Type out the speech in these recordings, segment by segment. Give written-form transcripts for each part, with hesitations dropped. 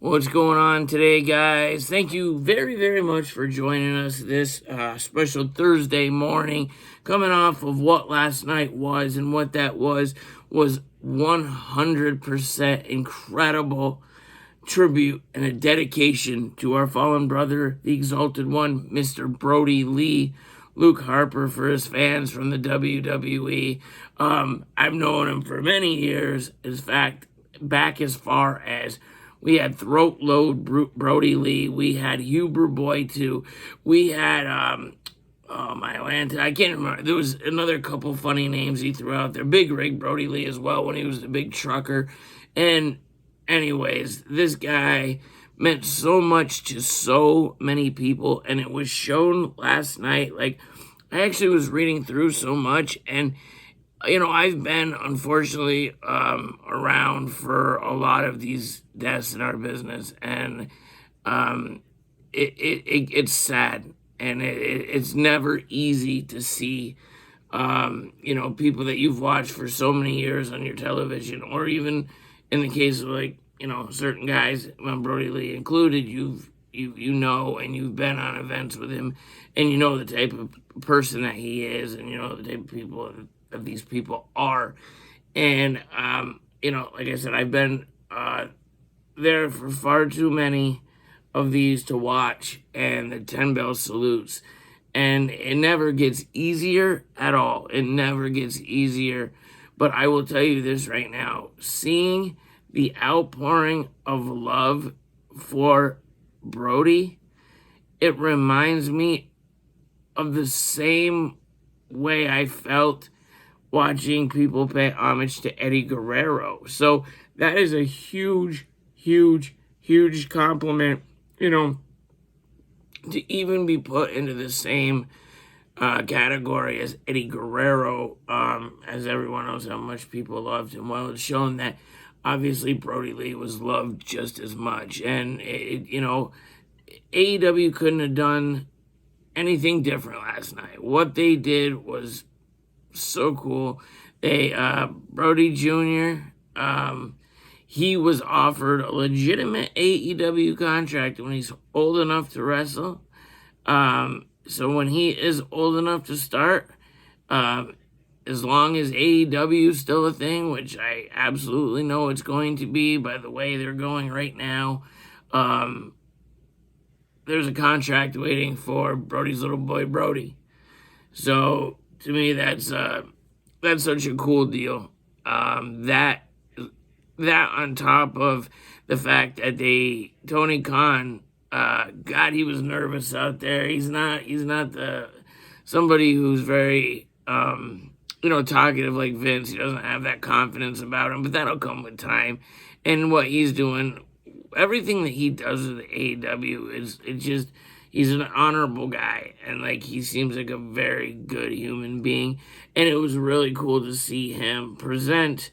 What's going on today, guys? Thank you very, very much for joining us this special Thursday morning. Coming off of what last night was, and what that was 100% incredible tribute and a dedication to our fallen brother, the Exalted One, Mr. Brodie Lee. Luke Harper for his fans from the WWE. I've known him for many years. In fact, back as far as we had Throat Load Brodie Lee. We had Huber Boy 2. We had, my Atlanta. I can't remember. There was another couple funny names he threw out there. Big Rig Brodie Lee as well when he was the big trucker. And anyways, this guy meant so much to so many people, and it was shown last night. Like, I actually was reading through so much, and I've been, unfortunately, around for a lot of these deaths in our business, and it's sad, and it's never easy to see, people that you've watched for so many years on your television, or even in the case of, certain guys, Brodie Lee included, you know, and you've been on events with him, and you know the type of person that he is, and you know the type of people that these people are. And like I said, I've been there for far too many of these to watch, and the 10 bell salutes, and it never gets easier at all. It never gets easier. But I will tell you this right now, seeing the outpouring of love for Brodie, it reminds me of the same way I felt watching people pay homage to Eddie Guerrero. So that is a huge, huge, huge compliment, to even be put into the same category as Eddie Guerrero, as everyone knows how much people loved him. Well, it's shown that obviously Brodie Lee was loved just as much. And, AEW couldn't have done anything different last night. What they did was so cool. They, Brodie Jr., he was offered a legitimate AEW contract when he's old enough to wrestle. So when he is old enough to start, as long as AEW is still a thing, which I absolutely know it's going to be by the way they're going right now, there's a contract waiting for Brodie's little boy Brodie. So to me, that's such a cool deal. That on top of the fact that Tony Khan, God, he was nervous out there. He's not somebody who's very talkative like Vince. He doesn't have that confidence about him, but that'll come with time. And what he's doing, everything that he does with AEW he's an honorable guy, and he seems like a very good human being. And it was really cool to see him present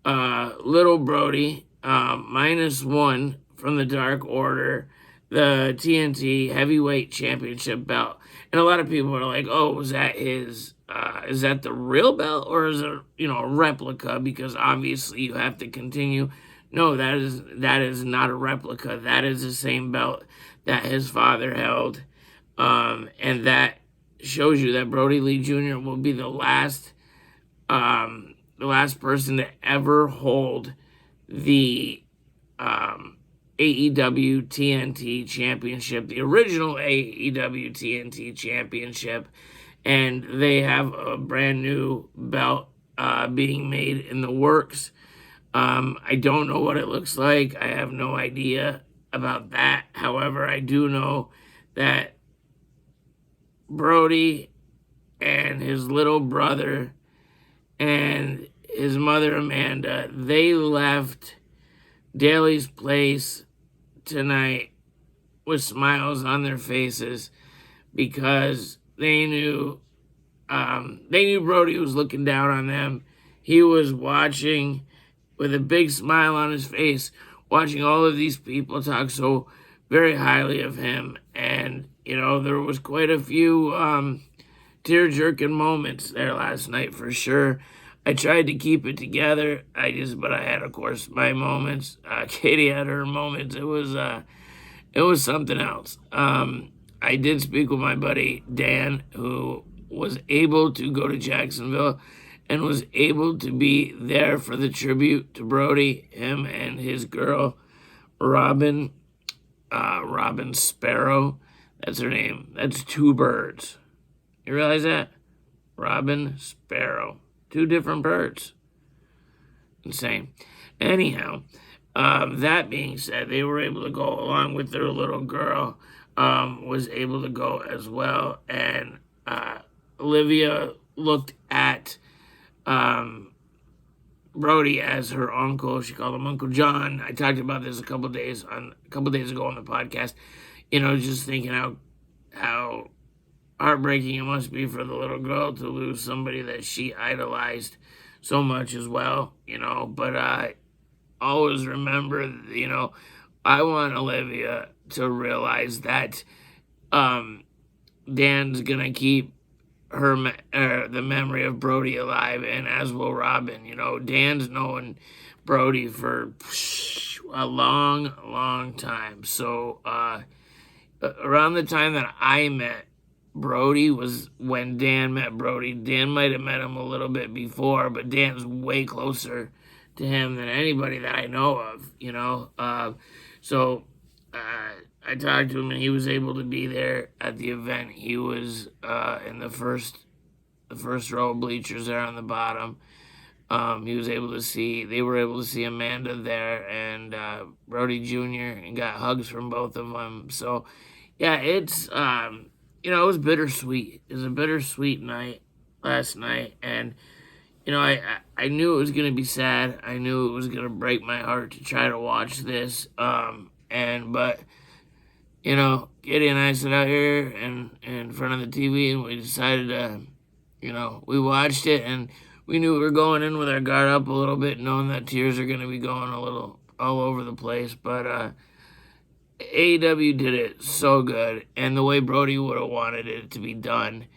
little Brodie, -1 from the Dark Order, the TNT Heavyweight Championship belt. And a lot of people are like, oh, was that his, is that the real belt, or is it, a replica? Because obviously you have to continue. No, that is not a replica. That is the same belt that his father held. And that shows you that Brodie Lee Jr. will be the last person to ever hold the AEW TNT Championship, the original AEW TNT Championship. And they have a brand new belt being made in the works. I don't know what it looks like. I have no idea about that. However, I do know that Brodie and his little brother and his mother Amanda, they left Daly's place tonight with smiles on their faces, because they knew Brodie was looking down on them. He was watching with a big smile on his face, watching all of these people talk so very highly of him. And, there was quite a few tear-jerking moments there last night for sure. I tried to keep it together. But I had, of course, my moments. Katie had her moments. It was something else. I did speak with my buddy Dan, who was able to go to Jacksonville and was able to be there for the tribute to Brodie, him and his girl, Robin Sparrow. That's her name. That's two birds. You realize that? Robin Sparrow. Two different birds. Insane. Anyhow, that being said, they were able to go along with their little girl, was able to go as well. And Olivia looked at Brodie as her uncle. She called him Uncle John. I talked about this a couple days ago on the podcast. Just thinking how heartbreaking it must be for the little girl to lose somebody that she idolized so much as well. But I always remember, I want Olivia to realize that Dan's gonna keep the memory of Brodie alive, and as will Robin. Dan's known Brodie for a long, long time. So around the time that I met Brodie was when Dan met Brodie. Dan might have met him a little bit before, but Dan's way closer to him than anybody that I know of. So I talked to him, and he was able to be there at the event. He was in the first row of bleachers there on the bottom. They were able to see Amanda there and Brodie Jr. and got hugs from both of them. So yeah, it's it was bittersweet. It was a bittersweet night last night, and I knew it was gonna be sad. I knew it was gonna break my heart to try to watch this. But Katie and I sat out here in front of the TV, and we decided to, we watched it, and we knew we were going in with our guard up a little bit, knowing that tears are gonna be going a little all over the place. But AEW did it so good, and the way Brodie would have wanted it to be done,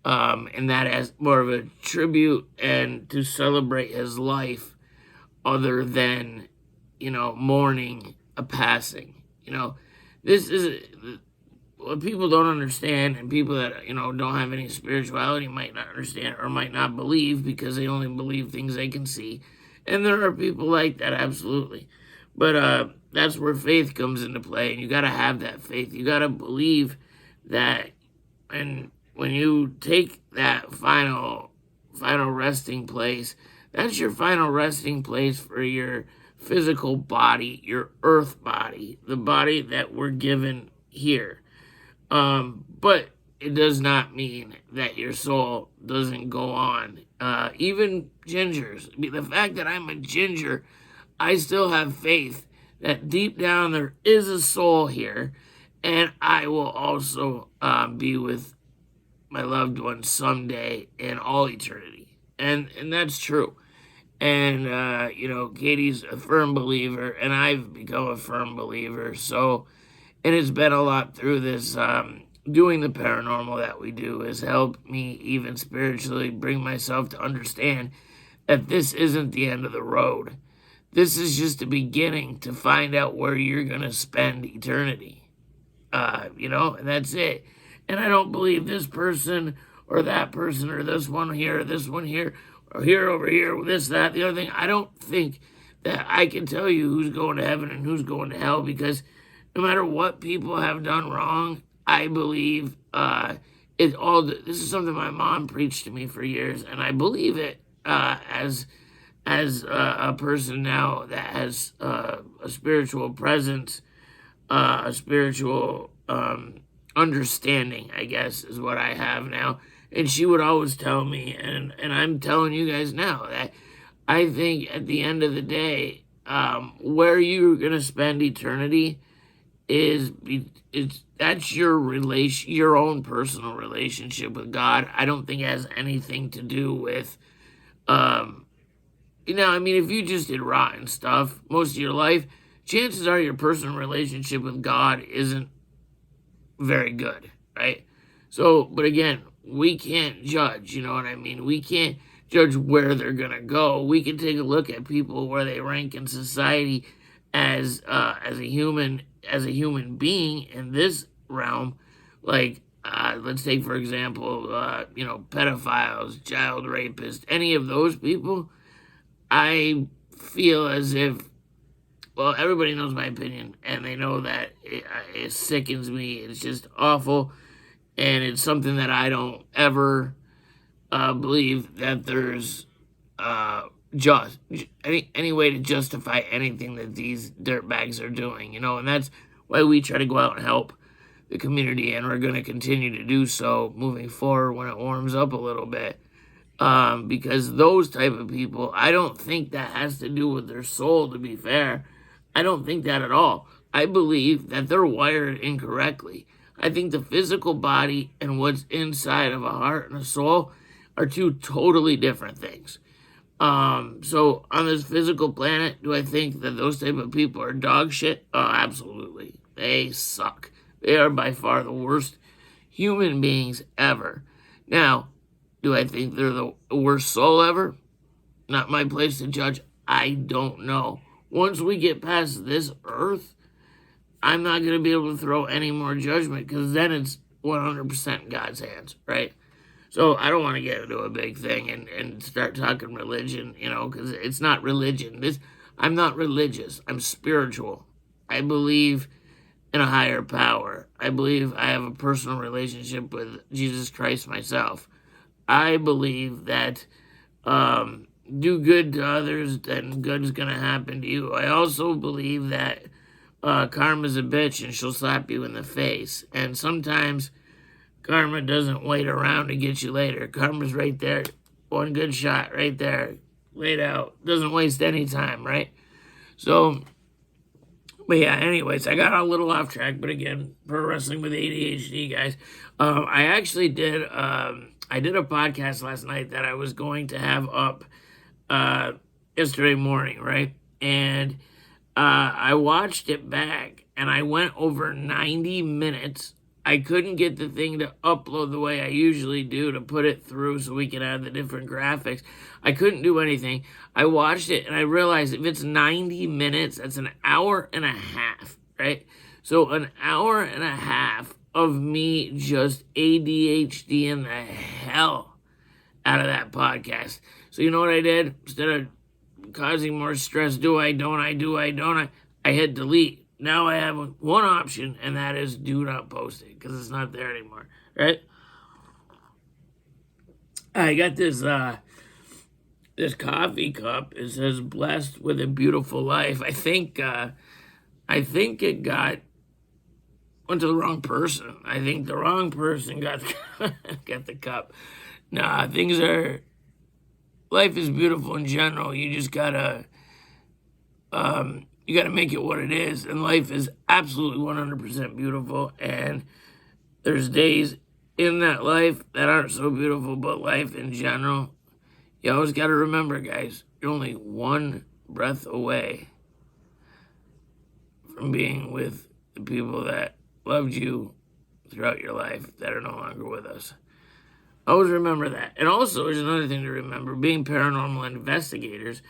and that as more of a tribute and to celebrate his life, other than mourning a passing. This is what people don't understand, and people that don't have any spirituality might not understand or might not believe, because they only believe things they can see, and there are people like that, absolutely. But that's where faith comes into play, and you got to have that faith. You got to believe that, and when you take that final resting place, that's your final resting place for your physical body, your earth body, the body that we're given here. But it does not mean that your soul doesn't go on. Even gingers, the fact that I'm a ginger, I still have faith that deep down there is a soul here, and I will also be with my loved ones someday in all eternity. And that's true. And, Katie's a firm believer, and I've become a firm believer. So, and it's been a lot through this, doing the paranormal that we do has helped me even spiritually bring myself to understand that this isn't the end of the road. This is just the beginning to find out where you're going to spend eternity. And that's it. And I don't believe this person or that person or this one here or this one here or here over here, this, that, the other thing. I don't think that I can tell you who's going to heaven and who's going to hell, because no matter what people have done wrong, I believe this is something my mom preached to me for years, and I believe it as a person now that has a spiritual presence, a spiritual understanding, I guess, is what I have now. And she would always tell me, and I'm telling you guys now, that I think at the end of the day, where you're going to spend eternity that's your own personal relationship with God. I don't think it has anything to do with, if you just did rotten stuff most of your life, chances are your personal relationship with God isn't very good, right? So, but again, we can't judge, you know what I mean? We can't judge where they're gonna go. We can take a look at people where they rank in society as a human being in this realm. Like, let's take for example, pedophiles, child rapists, any of those people. I feel as if, well, everybody knows my opinion, and they know that it sickens me. It's just awful, and it's something that I don't ever believe that there's just any way to justify anything that these dirtbags are doing, and that's why we try to go out and help the community, and we're going to continue to do so moving forward when it warms up a little bit. Because those type of people, I don't think that has to do with their soul, to be fair. I don't think that at all. I believe that they're wired incorrectly. I think the physical body and what's inside of a heart and a soul are two totally different things. So on this physical planet, do I think that those type of people are dog shit? Oh, absolutely. They suck. They are by far the worst human beings ever. Now, do I think they're the worst soul ever? Not my place to judge. I don't know. Once we get past this earth, I'm not going to be able to throw any more judgment, because then it's 100% in God's hands, right? So I don't want to get into a big thing and start talking religion, because it's not religion. I'm not religious. I'm spiritual. I believe in a higher power. I believe I have a personal relationship with Jesus Christ myself. I believe that do good to others, then good is going to happen to you. I also believe that karma's a bitch and she'll slap you in the face. And sometimes karma doesn't wait around to get you later. Karma's right there. One good shot right there. Laid out. Doesn't waste any time, right? So, but yeah, anyways, I got a little off track. But again, pro wrestling with ADHD, guys. I actually did I did a podcast last night that I was going to have up yesterday morning, right? And I watched it back, and I went over 90 minutes. I couldn't get the thing to upload the way I usually do to put it through so we can add the different graphics. I couldn't do anything. I watched it, and I realized if it's 90 minutes, that's an hour and a half, right? So an hour and a half of me just ADHDing the hell out of that podcast. So you know what I did? Instead of causing more stress, I hit delete. Now I have one option, and that is do not post it, because it's not there anymore, right? I got this coffee cup. It says "Blessed with a Beautiful Life." I think it went to the wrong person. I think the wrong person got the cup. Nah, life is beautiful in general. You just gotta make it what it is, and life is absolutely 100% beautiful. And there's days in that life that aren't so beautiful, but life in general, you always gotta remember, guys, you're only one breath away from being with the people that loved you throughout your life that are no longer with us. Always remember that. And also, there's another thing to remember. Being paranormal investigators,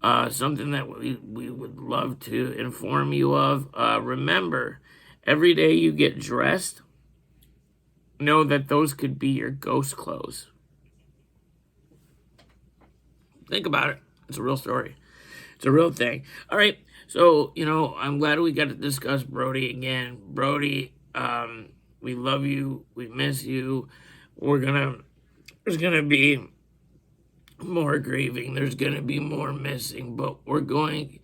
something that we would love to inform you of. Remember, every day you get dressed, know that those could be your ghost clothes. Think about it. It's a real story. It's a real thing. All right. So, I'm glad we got to discuss Brodie again. Brodie, we love you. We miss you. There's going to be more grieving. There's going to be more missing. But we're going,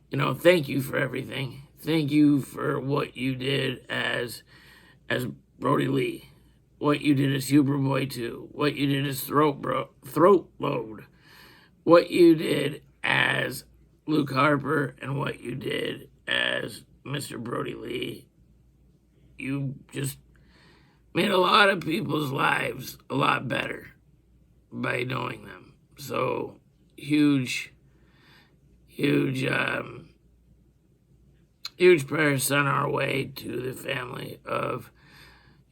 thank you for everything. Thank you for what you did as Brodie Lee. What you did as Superboy 2. What you did as Throat Load. What you did as Luke Harper, and what you did as Mr. Brodie Lee. You just made a lot of people's lives a lot better by knowing them. So huge prayers sent our way to the family of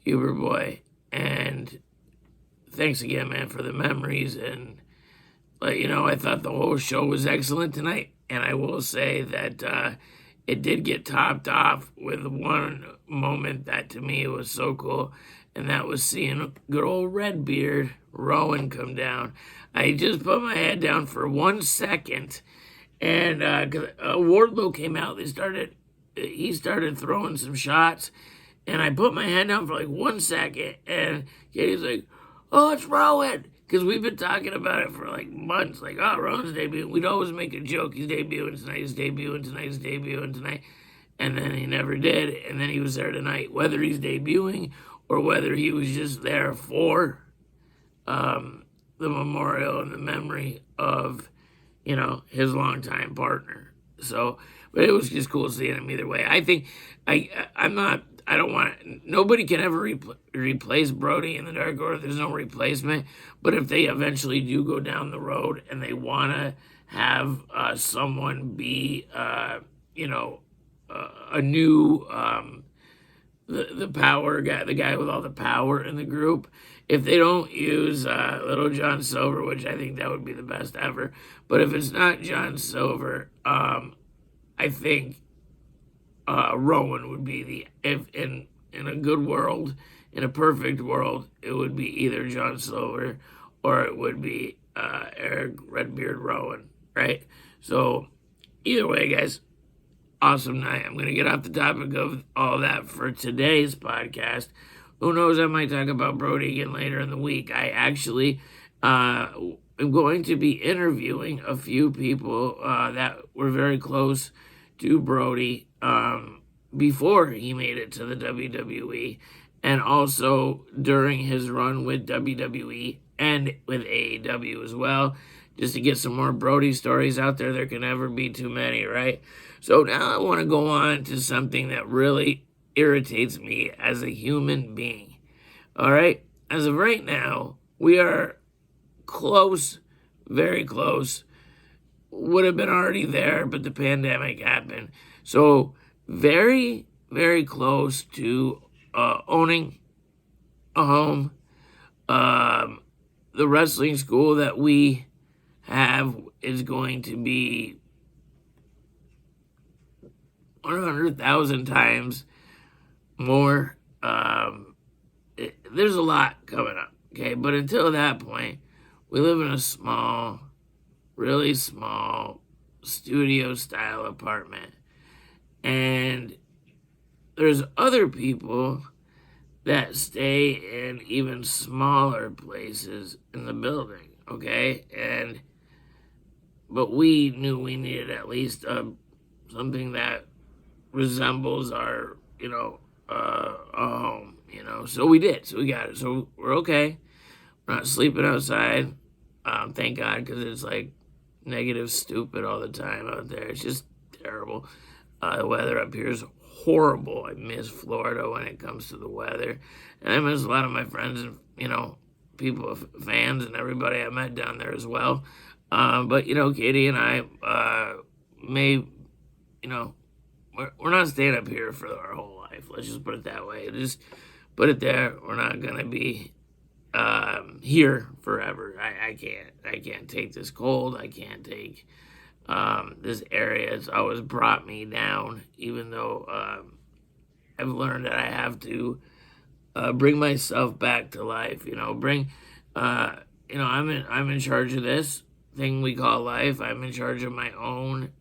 Huber Boy. And thanks again, man, for the memories and let you know I thought the whole show was excellent tonight. And I will say that it did get topped off with one moment that to me was so cool. And that was seeing good old Redbeard Rowan come down. I just put my head down for 1 second. And Wardlow came out. He started throwing some shots. And I put my head down for like 1 second. And Katie's like, oh, it's Rowan. Because we've been talking about it for like months. Like, oh, Rowan's debuting. We'd always make a joke. He's debuting tonight. He's debuting tonight. He's debuting tonight. And then he never did. And then he was there tonight. Whether he's debuting or whether he was just there for the memorial and the memory of, his longtime partner. So, but it was just cool seeing him either way. I think nobody can ever replace Brodie in the Dark Order. There's no replacement. But if they eventually do go down the road and they want to have someone be, a new, the power guy, the guy with all the power in the group, if they don't use Little John Silver, which I think that would be the best ever, but if it's not John Silver, I think Rowan would be if in a good world, in a perfect world, it would be either John Silver or it would be Eric Redbeard Rowan, right? So either way, guys, awesome night. I'm going to get off the topic of all that for today's podcast. Who knows, I might talk about Brodie again later in the week. I actually am going to be interviewing a few people that were very close to Brodie before he made it to the WWE, and also during his run with WWE and with AEW as well, just to get some more Brodie stories out there. There can never be too many, right? So now I want to go on to something that really irritates me as a human being. All right? As of right now, we are close, very close. Would have been already there, but the pandemic happened. So very, very close to owning a home. The wrestling school that we have is going to be 100,000 times more. There's a lot coming up, okay? But until that point, we live in a small, really small studio-style apartment. And there's other people that stay in even smaller places in the building, okay? But we knew we needed at least something that resembles our, a home, So we did. So we got it. So we're okay. We're not sleeping outside. Thank God, because it's like negative stupid all the time out there. It's just terrible. The weather up here is horrible. I miss Florida when it comes to the weather. And I miss a lot of my friends and, people, fans and everybody I met down there as well. But, Katie and I we're not staying up here for our whole life. Let's just put it that way. Just put it there. We're not going to be here forever. I can't take this cold. I can't take this area. It's always brought me down, even though I've learned that I have to bring myself back to life. I'm in charge of this thing we call life. I'm in charge of my own.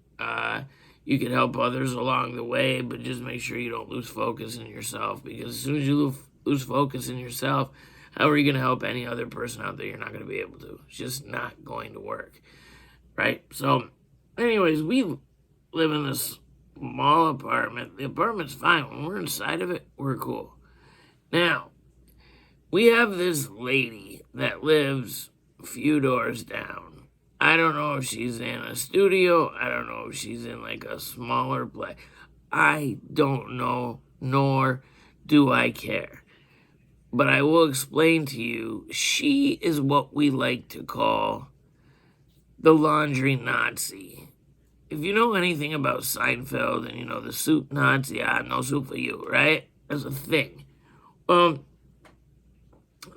You can help others along the way, but just make sure you don't lose focus in yourself, because as soon as you lose focus in yourself, how are you going to help any other person out there? You're not going to be able to. It's just not going to work, right? So, anyways, we live in this small apartment. The apartment's fine. When we're inside of it, we're cool. Now, we have this lady that lives a few doors down. I don't know if she's in a studio. I don't know if she's in like a smaller place. I don't know, nor do I care. But I will explain to you, she is what we like to call the laundry Nazi. If you know anything about Seinfeld and the soup Nazi, no soup for you, right? That's a thing.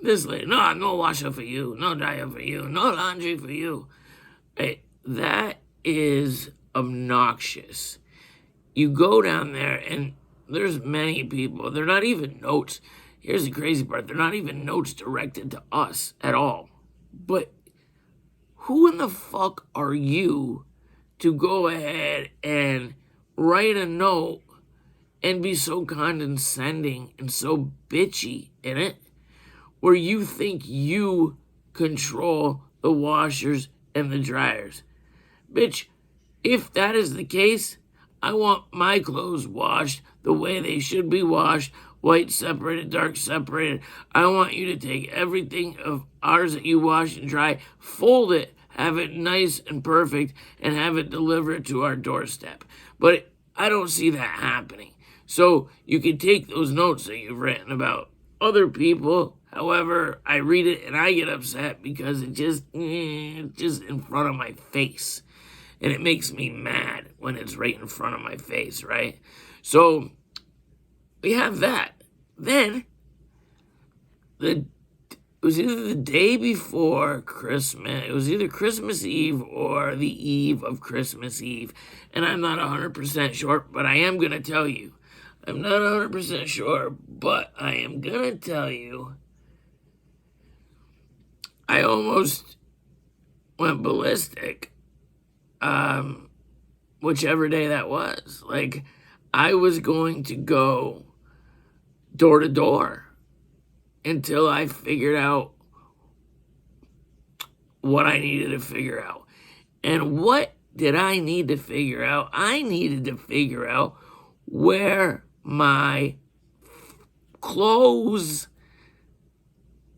This lady, no washer for you, no dryer for you, no laundry for you. That is obnoxious. You go down there and there's many people. They're not even notes. Here's the crazy part. They're not even notes directed to us at all. But who in the fuck are you to go ahead and write a note and be so condescending and so bitchy in it, where you think you control the washers and the dryers? Bitch, if that is the case, I want my clothes washed the way they should be washed, white separated, dark separated. I want you to take everything of ours that you wash and dry, fold it, have it nice and perfect, and have it delivered to our doorstep. But I don't see that happening. So you can take those notes that you've written about other people. However, I read it and I get upset because it's just in front of my face. And it makes me mad when it's right in front of my face, right? So we have that. Then it was either the day before Christmas. It was either Christmas Eve or the eve of Christmas Eve. And I'm not 100% sure, but I am going to tell you. I'm not 100% sure, but I am going to tell you. I almost went ballistic. Whichever day that was. Like, I was going to go door to door until I figured out what I needed to figure out. And what did I need to figure out? I needed to figure out where my clothes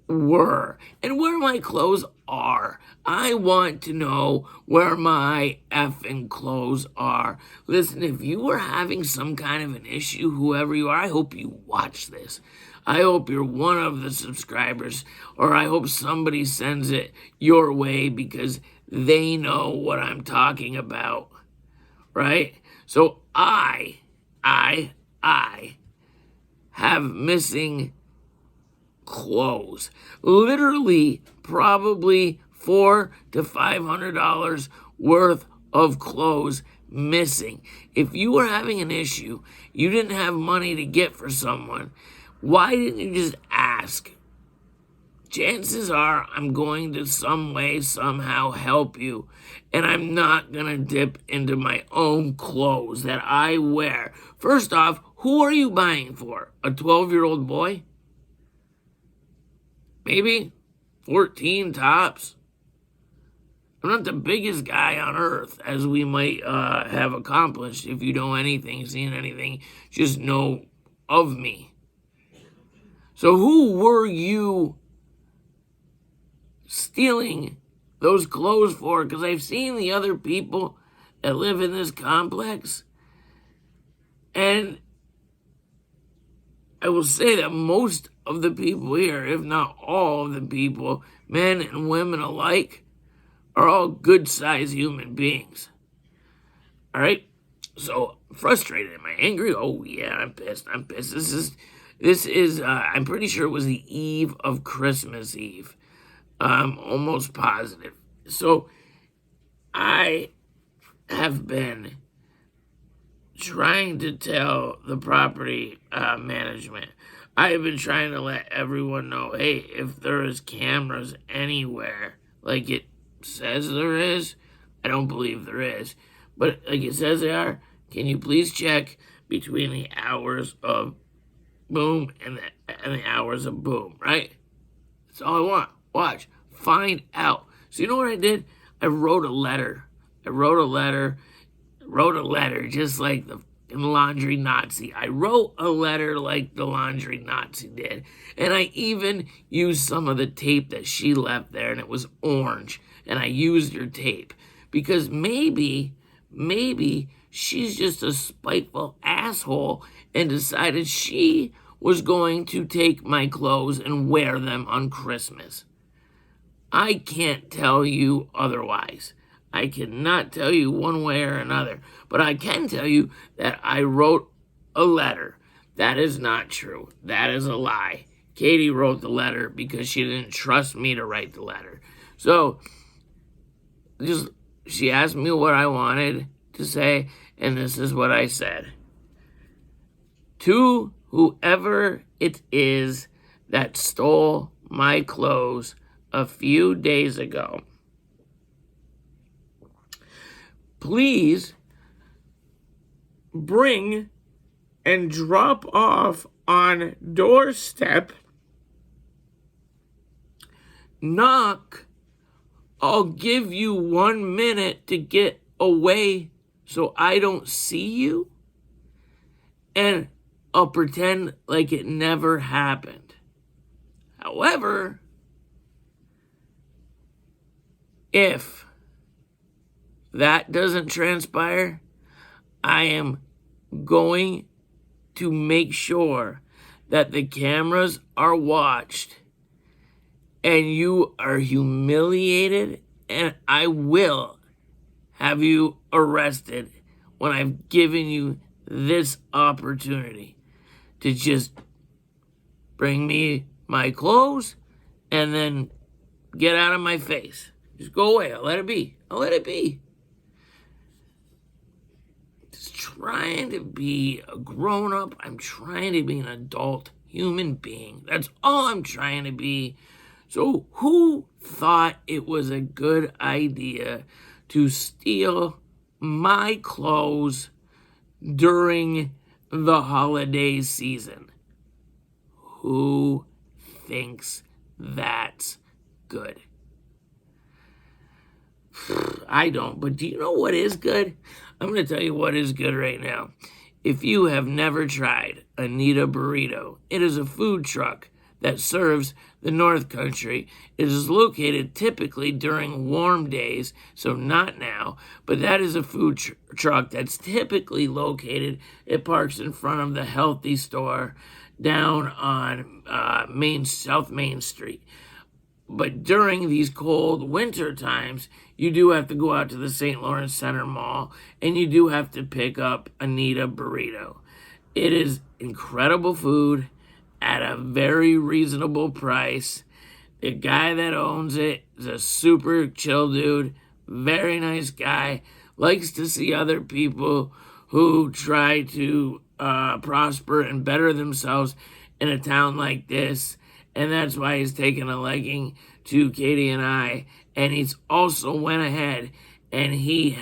were and where my clothes are. I want to know where my effing clothes are. Listen, if you are having some kind of an issue, whoever you are, I hope you watch this. I hope you're one of the subscribers, or I hope somebody sends it your way because they know what I'm talking about, right? So I have missing clothes. Literally, probably $400 to $500 worth of clothes missing. If you were having an issue, you didn't have money to get for someone, why didn't you just ask? Chances are I'm going to some way, somehow help you, and I'm not going to dip into my own clothes that I wear. First off, who are you buying for? A 12-year-old boy? Maybe 14 tops. I'm not the biggest guy on earth, as we might have accomplished. If you know anything, seen anything, just know of me. So who were you stealing those clothes for? Because I've seen the other people that live in this complex, and I will say that most of the people here, if not all of the people, men and women alike, are all good-sized human beings. All right? So, frustrated. Am I angry? Oh, yeah, I'm pissed. This is, I'm pretty sure it was the eve of Christmas Eve. I'm almost positive. So, I have been trying to tell the property management. I have been trying to let everyone know, hey, if there is cameras anywhere, like it says there is, I don't believe there is, but like it says they are, can you please check between the hours of boom and the hours of boom, right? That's all I want. Watch. Find out. So you know what I did? I wrote a letter just like the laundry Nazi. I wrote a letter like the laundry Nazi did. And I even used some of the tape that she left there, and it was orange. And I used her tape. Because maybe she's just a spiteful asshole and decided she was going to take my clothes and wear them on Christmas. I can't tell you otherwise. I cannot tell you one way or another. But I can tell you that I wrote a letter. That is not true. That is a lie. Katie wrote the letter because she didn't trust me to write the letter. So, just she asked me what I wanted to say, and this is what I said. To whoever it is that stole my clothes a few days ago, please bring and drop off on doorstep, knock. I'll give you 1 minute to get away so I don't see you, and I'll pretend like it never happened. However, if that doesn't transpire, I am going to make sure that the cameras are watched and you are humiliated, and I will have you arrested when I've given you this opportunity to just bring me my clothes and then get out of my face. Just go away. I'll let it be. I'll let it be. Just trying to be a grown-up. I'm trying to be an adult human being. That's all I'm trying to be. So who thought it was a good idea to steal my clothes during the holiday season? Who thinks that's good? I don't, but do you know what is good? I'm going to tell you what is good right now. If you have never tried Anita Burrito, it is a food truck that serves the North Country. It is located typically during warm days, so not now, but that is a food truck that's typically located. It parks in front of the Healthy Store down on South Main Street. But during these cold winter times, you do have to go out to the St. Lawrence Center Mall, and you do have to pick up Anita Burrito. It is incredible food at a very reasonable price. The guy that owns it is a super chill dude, very nice guy, likes to see other people who try to prosper and better themselves in a town like this. And that's why he's taken a liking to Katie and I. And he's also went ahead and he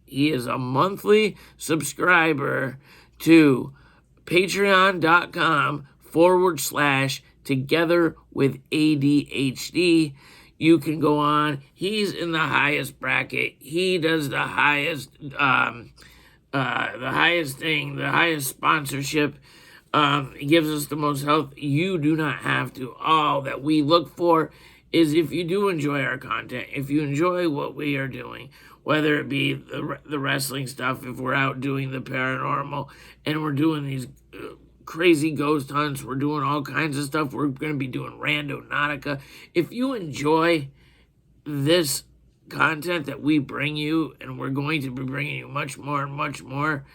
is a monthly subscriber to patreon.com/together with ADHD. You can go on. He's in the highest bracket. He does the highest thing, the highest sponsorship. He gives us the most health. You do not have to. All that we look for is if you do enjoy our content, if you enjoy what we are doing, whether it be the wrestling stuff, if we're out doing the paranormal and we're doing these crazy ghost hunts, we're doing all kinds of stuff. We're going to be doing Rando Nautica. If you enjoy this content that we bring you, and we're going to be bringing you much more and much more,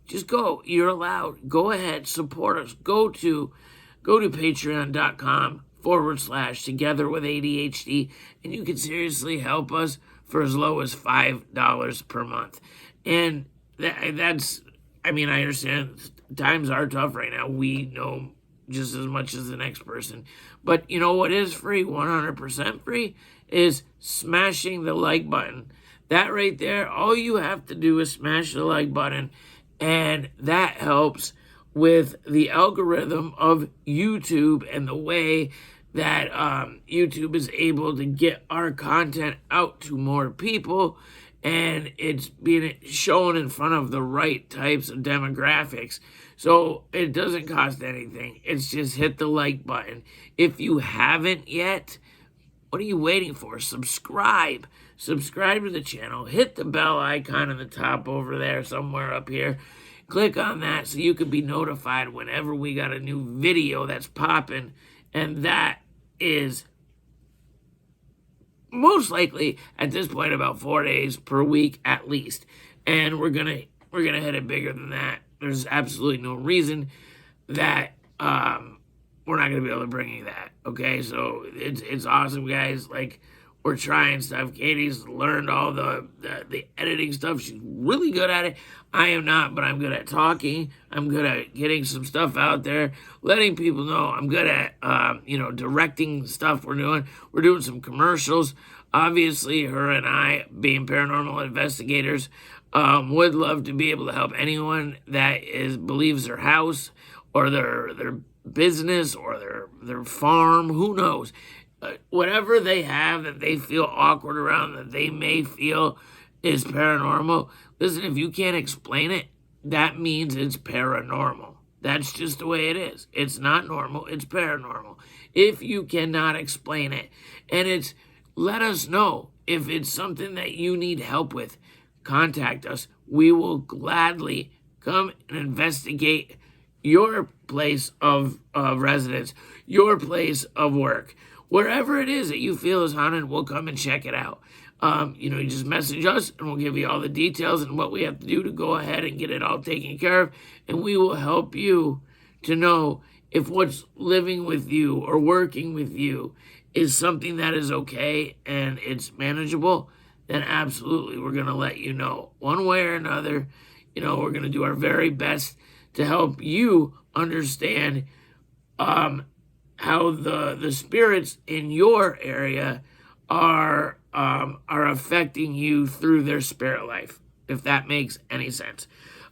just go. You're allowed. Go ahead. Support us. Go to patreon.com/together with ADHD, and you can seriously help us for as low as $5 per month. And that's, I mean, I understand times are tough right now. We know just as much as the next person. But you know what is free, 100% free, is smashing the like button. That right there, all you have to do is smash the like button, and that helps with the algorithm of YouTube and the way that YouTube is able to get our content out to more people, and it's being shown in front of the right types of demographics. So it doesn't cost anything. It's just hit the like button. If you haven't yet, what are you waiting for? Subscribe. Subscribe to the channel. Hit the bell icon on the top over there, somewhere up here. Click on that so you can be notified whenever we got a new video that's popping. And that is most likely at this point about 4 days per week at least. And we're gonna hit it bigger than that. There's absolutely no reason that we're not gonna be able to bring you that. Okay, so it's awesome, guys. Like, we're trying stuff. Katie's learned all the editing stuff. She's really good at it. I am not, but I'm good at talking. I'm good at getting some stuff out there, letting people know. I'm good at, directing stuff we're doing. We're doing some commercials. Obviously, her and I, being paranormal investigators, would love to be able to help anyone that believes their house or their business or their farm, who knows. Whatever they have that they feel awkward around, that they may feel is paranormal, listen, if you can't explain it, that means it's paranormal. That's just the way it is. It's not normal, it's paranormal. If you cannot explain it, and let us know if it's something that you need help with. Contact us. We will gladly come and investigate your place of residence, your place of work. Wherever it is that you feel is haunted, we'll come and check it out. You just message us and we'll give you all the details and what we have to do to go ahead and get it all taken care of. And we will help you to know if what's living with you or working with you is something that is okay and it's manageable. Then absolutely, we're going to let you know one way or another. We're going to do our very best to help you understand how the spirits in your area are affecting you through their spirit life, if that makes any sense.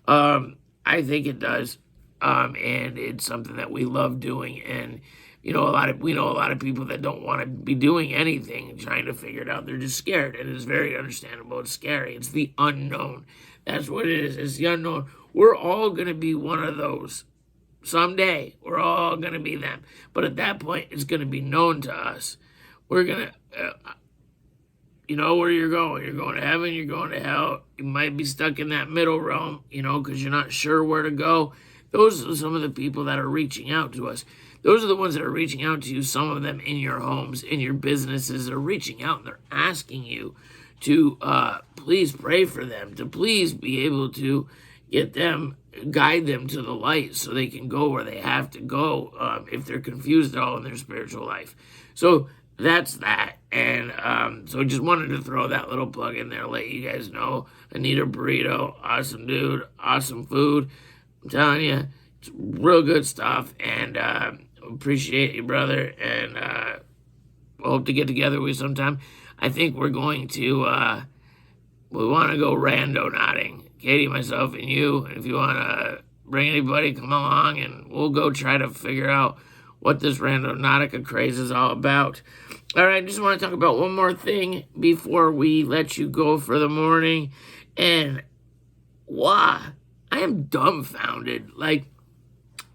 I think it does, and it's something that we love doing. And we know a lot of people that don't want to be doing anything and trying to figure it out. They're just scared, and it's very understandable. It's scary. It's the unknown. That's what it is. It's the unknown. We're all going to be one of those. Someday, we're all going to be them. But at that point, it's going to be known to us. We're going to, you know where you're going. You're going to heaven, you're going to hell. You might be stuck in that middle realm, because you're not sure where to go. Those are some of the people that are reaching out to us. Those are the ones that are reaching out to you, some of them in your homes, in your businesses. They're reaching out and they're asking you to please pray for them, to please be able to guide them to the light so they can go where they have to go if they're confused at all in their spiritual life. So that's that. And so just wanted to throw that little plug in there, let you guys know. Anita Burrito, awesome dude, awesome food. I'm telling you, it's real good stuff. And appreciate you, brother. And hope to get together with you sometime. I think we're going to, we want to go randonauting. Katie, myself, and you. And if you want to bring anybody, come along, and we'll go try to figure out what this randonautica craze is all about. All right, I just want to talk about one more thing before we let you go for the morning. And, wow, I am dumbfounded. I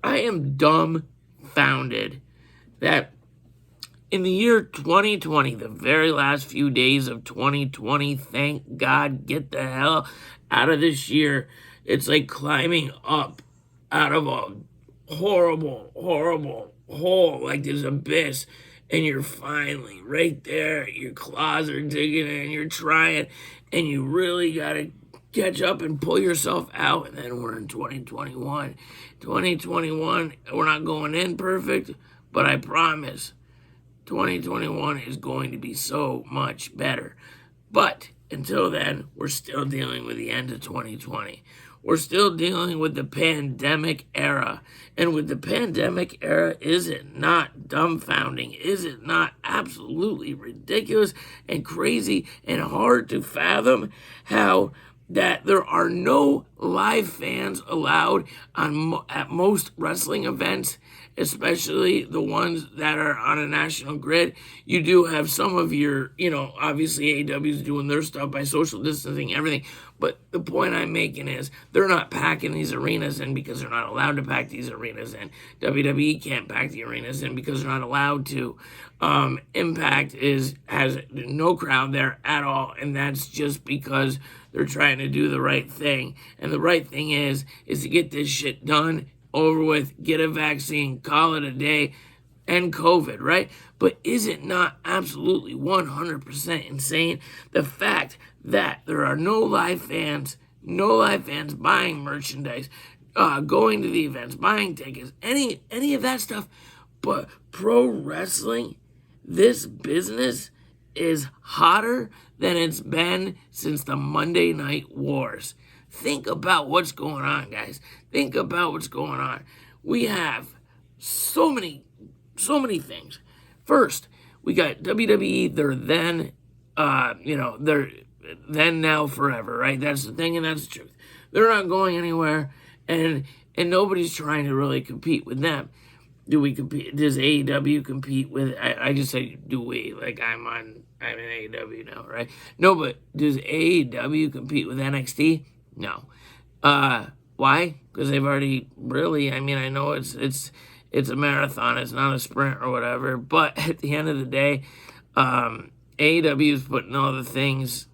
am dumbfounded that in the year 2020, the very last few days of 2020, thank God, get the hell out of this year. It's like climbing up out of a horrible, horrible hole, like this abyss, and you're finally right there. Your claws are digging in, you're trying, and you really got to catch up and pull yourself out. And then we're in 2021. 2021, we're not going in perfect, but I promise 2021 is going to be so much better. But until then, we're still dealing with the end of 2020. We're still dealing with the pandemic era. And with the pandemic era, is it not dumbfounding? Is it not absolutely ridiculous and crazy and hard to fathom how that there are no live fans allowed at most wrestling events, especially the ones that are on a national grid? You do have some of your, obviously AEW is doing their stuff by social distancing, everything. But the point I'm making is they're not packing these arenas in because they're not allowed to pack these arenas in. WWE can't pack the arenas in because they're not allowed to. Impact has no crowd there at all, and that's just because they're trying to do the right thing. And the right thing is to get this shit done, over with, get a vaccine, call it a day, end COVID, right? But is it not absolutely 100% insane the fact that there are no live fans buying merchandise, going to the events, buying tickets, any of that stuff, but pro wrestling, this business, is hotter than it's been since the Monday Night Wars. Think about what's going on, guys. Think about what's going on. We have so many things. First, we got WWE, they're then, they're then, now, forever, right? That's the thing, and that's the truth. They're not going anywhere, and nobody's trying to really compete with them. Do we compete? Does AEW compete with? I just say do we? Like I'm in AEW now, right? No, but does AEW compete with NXT? No. Why? Because they've already really. I mean, I know it's a marathon. It's not a sprint or whatever. But at the end of the day, AEW is putting all the things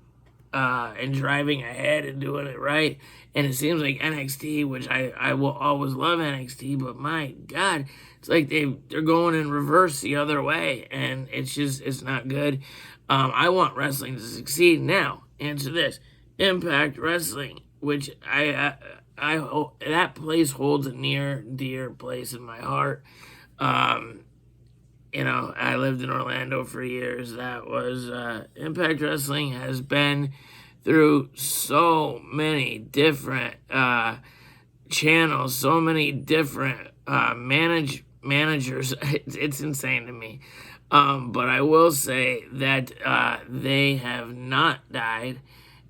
and driving ahead and doing it right. And it seems like NXT, which I will always love NXT, but my God, it's like they're going in reverse the other way, and it's not good. I want wrestling to succeed. Now, answer this: Impact Wrestling, which I hope that place holds a near dear place in my heart. I lived in Orlando for years. That was Impact Wrestling has been through so many different channels, so many different managers. It's insane to me. But I will say that they have not died,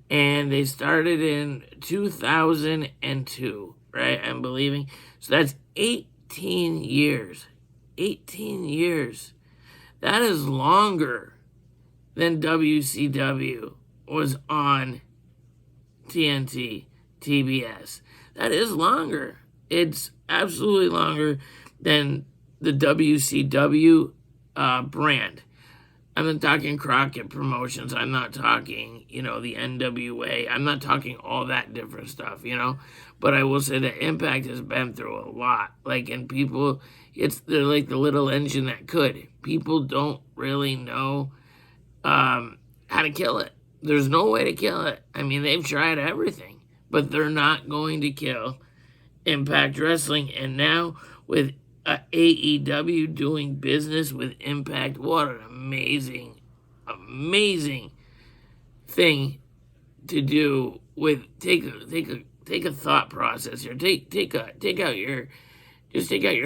and they started in 2002, right? I'm believing. So that's 18 years. 18 years. That is longer than WCW was on TNT, TBS. That is longer. It's absolutely longer than the WCW brand. I'm not talking Crockett Promotions. I'm not talking, the NWA. I'm not talking all that different stuff, But I will say that Impact has been through a lot. And people, they're like the little engine that could. People don't really know how to kill it. There's no way to kill it. I mean, they've tried everything, but they're not going to kill Impact Wrestling. And now with AEW doing business with Impact, what an amazing thing to do. With take a thought process here. Take out your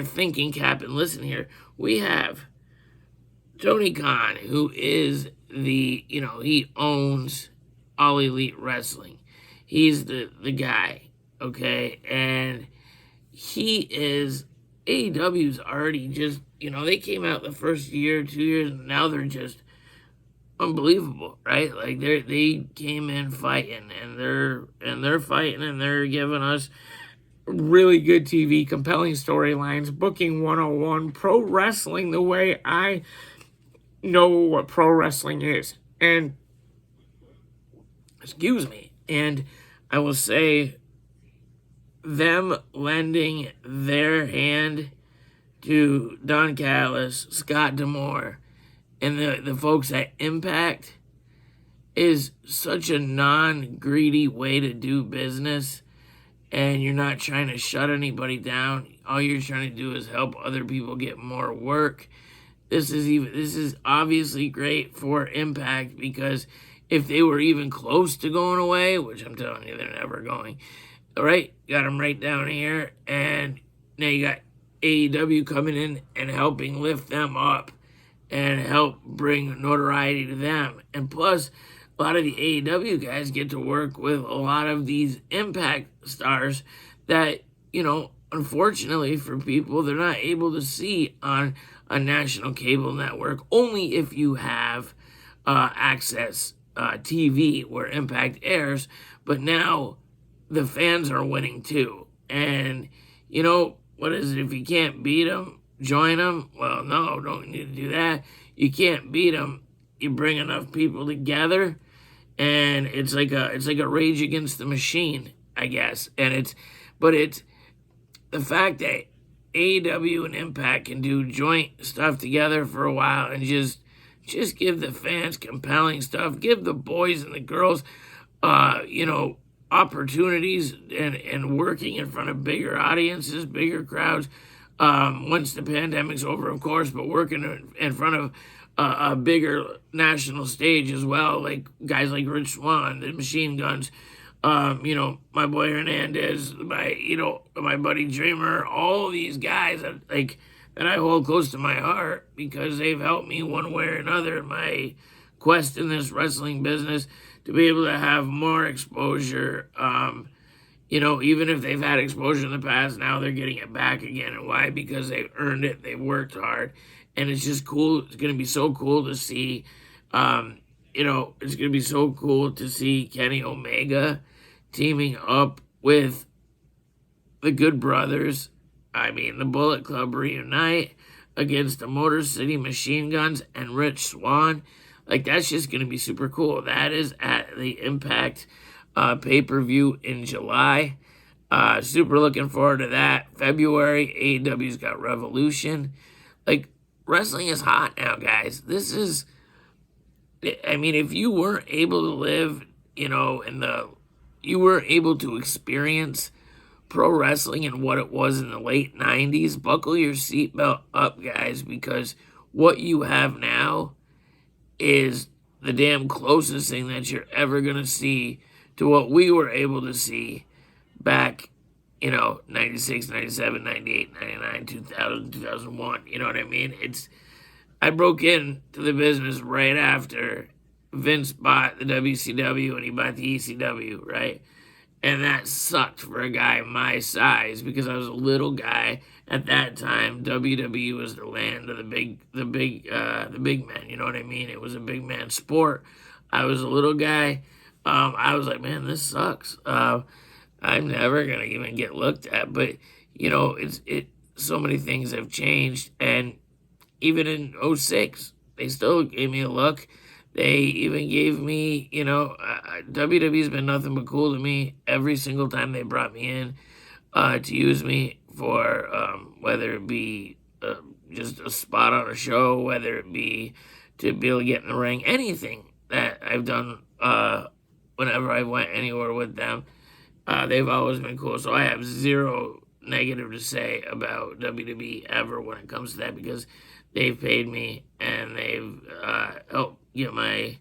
thinking cap and listen here. We have Tony Khan, who is he owns All Elite Wrestling. He's the guy, okay? And he is, AEW's already just, they came out the first year, 2 years, and now they're just unbelievable, right? Like they came in fighting, and they're fighting, and they're giving us really good TV, compelling storylines, booking 101, pro wrestling the way I know what pro wrestling is. And and I will say them lending their hand to Don Callis, Scott D'Amore, and the folks at Impact is such a non-greedy way to do business. And you're not trying to shut anybody down. All you're trying to do is help other people get more work. This is obviously great for Impact, because if they were even close to going away, which I'm telling you they're never going, all right, got them right down here, and now you got AEW coming in and helping lift them up and help bring notoriety to them. And plus, a lot of the AEW guys get to work with a lot of these Impact stars that, unfortunately for people, they're not able to see on a national cable network, only if you have access TV where Impact airs. But now the fans are winning too. And, what is it? If you can't beat them, join them? Well, no, don't need to do that. You can't beat them. You bring enough people together, and it's like a Rage Against the Machine, I guess. And it's the fact that AEW and Impact can do joint stuff together for a while and just give the fans compelling stuff, give the boys and the girls, opportunities and working in front of bigger audiences, bigger crowds. Once the pandemic's over, of course, but working in front of a bigger national stage as well, like guys like Rich Swann, the Machine Guns, my boy Hernandez, my buddy Dreamer, all these guys that I hold close to my heart because they've helped me one way or another in my quest in this wrestling business to be able to have more exposure. Even if they've had exposure in the past, now they're getting it back again. And why? Because they've earned it, they've worked hard, and it's just cool. It's going to be so cool to see. It's going to be so cool to see Kenny Omega teaming up with the Good Brothers. The Bullet Club reunite against the Motor City Machine Guns and Rich Swann. That's just going to be super cool. That is at the Impact pay-per-view in July. Super looking forward to that. February, AEW's got Revolution. Wrestling is hot now, guys. If you weren't able to live, you were able to experience pro wrestling and what it was in the late 90s, buckle your seatbelt up, guys, because what you have now is the damn closest thing that you're ever going to see to what we were able to see back, 96, 97, 98, 99, 2000, 2001. You know what I mean? I broke into the business right after Vince bought the WCW and he bought the ECW, right? And that sucked for a guy my size because I was a little guy at that time. WWE was the land of the big men. You know what I mean? It was a big man sport. I was a little guy. I was like, man, this sucks. I'm never gonna even get looked at. But so many things have changed, and even in 06, they still gave me a look. They even gave me, WWE's been nothing but cool to me every single time they brought me in to use me for whether it be just a spot on a show, whether it be to be able to get in the ring, anything that I've done whenever I went anywhere with them. They've always been cool. So I have zero negative to say about WWE ever when it comes to that because they've paid me and they've helped get my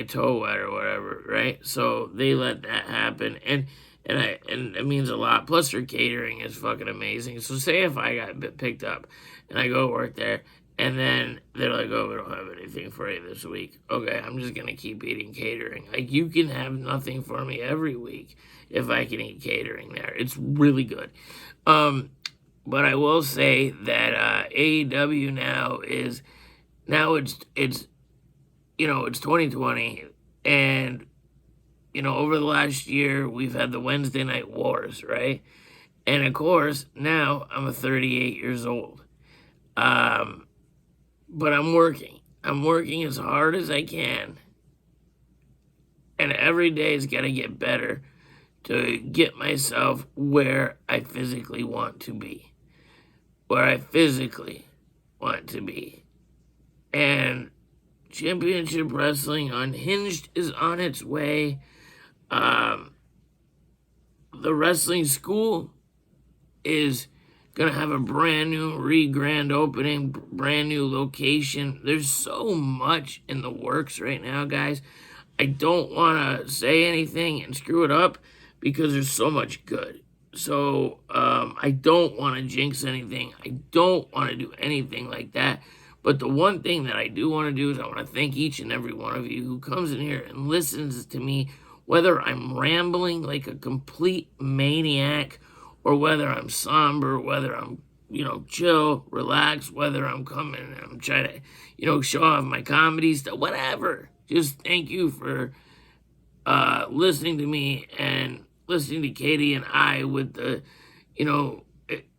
toe wet or whatever, right? So they let that happen, and it means a lot. Plus, their catering is fucking amazing. So say if I got picked up and I go work there, and then they're like, "Oh, we don't have anything for you this week." Okay, I'm just gonna keep eating catering. You can have nothing for me every week if I can eat catering there. It's really good. But I will say that AEW now it's 2020, and over the last year we've had the Wednesday Night Wars, right? And of course now I'm 38 years old, but I'm working as hard as I can, and every day's got to get better to get myself where I physically want to be. And Championship Wrestling Unhinged is on its way. The wrestling school is going to have a brand new grand opening, brand new location. There's so much in the works right now, guys. I don't want to say anything and screw it up because there's so much good. So I don't want to jinx anything. I don't want to do anything like that. But the one thing that I do want to do is I want to thank each and every one of you who comes in here and listens to me, whether I'm rambling like a complete maniac or whether I'm somber, whether I'm, chill, relax, whether I'm coming and I'm trying to, show off my comedy stuff, whatever. Just thank you for listening to me and listening to Katie and I with the,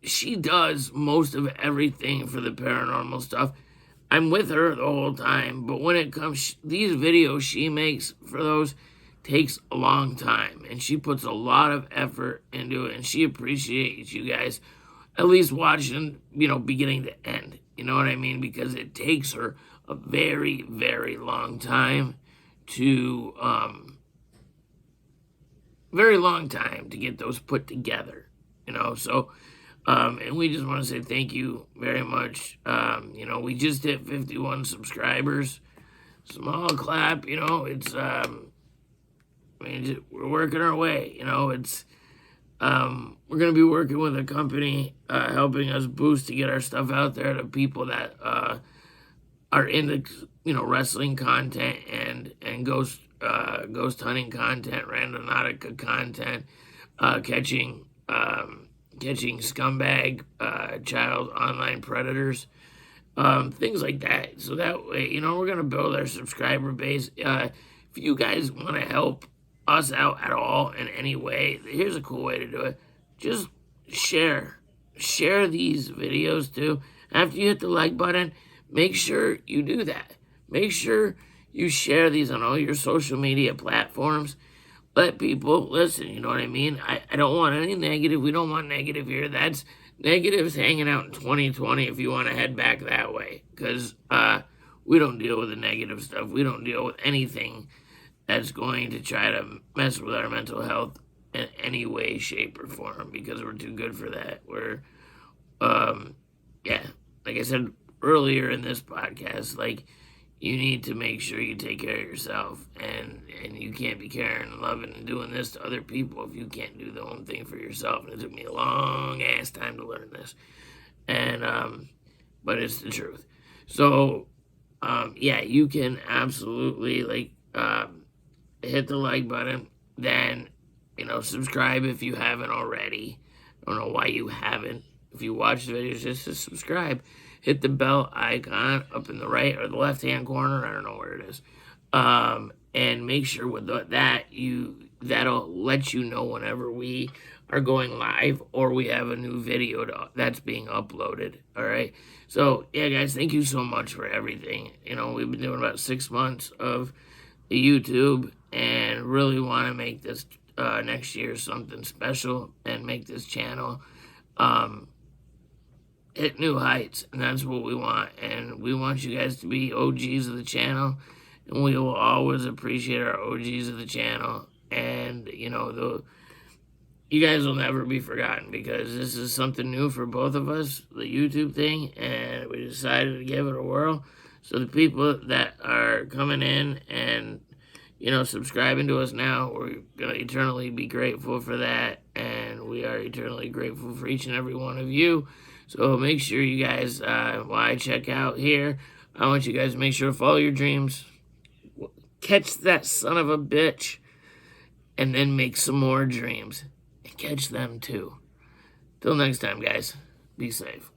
she does most of everything for the paranormal stuff. I'm with her the whole time, but when it comes, these videos she makes for those takes a long time, and she puts a lot of effort into it, and she appreciates you guys at least watching, beginning to end. You know what I mean? Because it takes her a very, very long time to get those put together. So And we just want to say thank you very much. We just hit 51 subscribers. Small clap, it's, we're working our way, it's, we're going to be working with a company, helping us boost to get our stuff out there to people that, are into, wrestling content and ghost hunting content, randonautica content, catching scumbag, child online predators, things like that. So that way, we're going to build our subscriber base. If you guys want to help us out at all in any way, here's a cool way to do it. Just share these videos too. After you hit the like button, make sure you do that. Make sure you share these on all your social media platforms. Let people listen, you know what I mean? I don't want any negative. We don't want negative here. That's negatives hanging out in 2020 if you want to head back that way. Because we don't deal with the negative stuff. We don't deal with anything that's going to try to mess with our mental health in any way, shape, or form, because we're too good for that. We're, like I said earlier in this podcast, like, you need to make sure you take care of yourself, and you can't be caring and loving and doing this to other people if you can't do the own thing for yourself. And it took me a long ass time to learn this, and but it's the truth. So you can absolutely hit the like button, then subscribe if you haven't already. I don't know why you haven't. If you watch the videos, just to subscribe. Hit the bell icon up in the right or the left-hand corner. I don't know where it is. And make sure with that'll let you know whenever we are going live or we have a new video that's being uploaded. All right. So, yeah, guys, thank you so much for everything. We've been doing about 6 months of the YouTube and really want to make this next year something special and make this channel hit new heights, and that's what we want. And we want you guys to be OGs of the channel, and we will always appreciate our OGs of the channel. And you guys will never be forgotten, because this is something new for both of us, the YouTube thing, and we decided to give it a whirl. So the people that are coming in and subscribing to us now, we're gonna eternally be grateful for that, and we are eternally grateful for each and every one of you. So make sure you guys, while I check out here, I want you guys to make sure to follow your dreams, catch that son of a bitch, and then make some more dreams, and catch them too. Till next time, guys, be safe.